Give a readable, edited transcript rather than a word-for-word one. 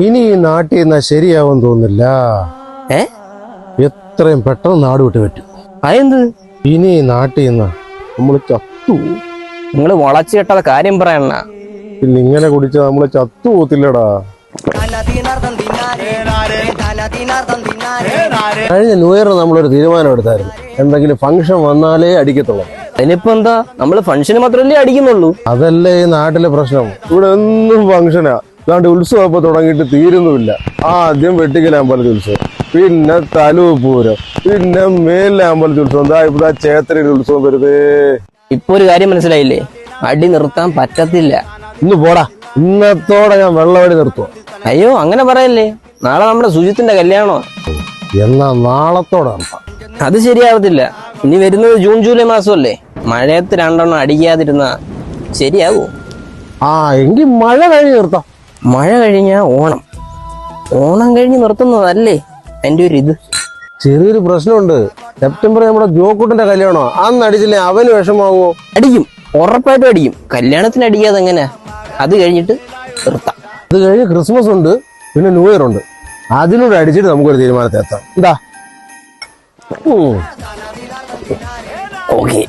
ഇനി ഈ നാട്ടിൽ നിന്നാ ശരിയാവും തോന്നില്ല. എത്രയും പെട്ടെന്ന് നാട് വിട്ട് പറ്റും. അതെന്ത്? ഇനി ഈ നാട്ടിൽ നിന്ന് നമ്മള് ചത്തു. നിങ്ങള് വളച്ചു കേട്ടാ കാര്യം പറയണ. പിന്നെ ഇങ്ങനെ കുടിച്ച നമ്മള് ചത്തു പോത്തില്ലടാ. കഴിഞ്ഞ ന്യൂ ഇയറിന് നമ്മളൊരു തീരുമാനം എടുത്തായിരുന്നു, എന്തെങ്കിലും ഫംഗ്ഷൻ വന്നാലേ അടിക്കത്തുള്ളൂ. അതിനിപ്പോ എന്താ, നമ്മള് ഫംഗ്ഷന് മാത്രമല്ലേ അടിക്കുന്നുള്ളൂ. അതല്ലേ ഈ നാട്ടിലെ പ്രശ്നം. ഇവിടെ എന്നും ഫംഗ്ഷനാ. അതാണ്ട് ഉത്സവം ഇപ്പൊ തുടങ്ങിയിട്ട് തീരുന്നുമില്ല. ആദ്യം വെട്ടിക്കൽ അമ്പലത്തിൽ ഉത്സവം, പിന്നെ തലൂർ പൂരം, പിന്നെ മേലിലെ അമ്പലത്തിൽ ഉത്സവം, എന്താ ഇപ്പൊ ചേത്രയുടെ ഉത്സവം വരുതേ. ഇപ്പൊ ഒരു കാര്യം മനസ്സിലായില്ലേ, അടി നിർത്താൻ പറ്റത്തില്ല. ഇന്ന് പോടാ, ഇന്നത്തോടെ ഞാൻ വെള്ളമടി നിർത്തുക. അയ്യോ അങ്ങനെ പറയല്ലേ, നാളെ നമ്മുടെ സുജിത്തിന്റെ കല്യാണോ. എന്നാ നാളത്തോടെ നിർത്താം. അത് ശരിയാവത്തില്ല. ഇനി വരുന്നത് ജൂൺ ജൂലൈ മാസമല്ലേ, മഴയത്ത് രണ്ടെണ്ണം അടിക്കാതിരുന്ന ശരിയാവോ? എങ്കിൽ മഴ കഴിഞ്ഞ് നിർത്താം. മഴ കഴിഞ്ഞാ ഓണം, ഓണം കഴിഞ്ഞ് നിർത്തുന്നതല്ലേ എന്റെ ഒരു ഇത്. ചെറിയൊരു പ്രശ്നമുണ്ട്. സെപ്റ്റംബർ നമ്മുടെ ജോക്കൂട്ടന്റെ കല്യാണോ, അന്ന് അടിച്ചില്ലേ അവന് വിഷമാവോ? അടിക്കും, ഉറപ്പായിട്ടും അടിക്കും. കല്യാണത്തിന് അടിക്കാതെ എങ്ങനെ? അത് കഴിഞ്ഞിട്ട് നിർത്താം. അത് കഴിഞ്ഞ് ക്രിസ്മസ് ഉണ്ട്, പിന്നെ ന്യൂ ഇയർ ഉണ്ട്. അതിലൂടെ അടിച്ചിട്ട് നമുക്കൊരു തീരുമാനത്തിൽ എത്താം. എന്താ? ഓക്കെ.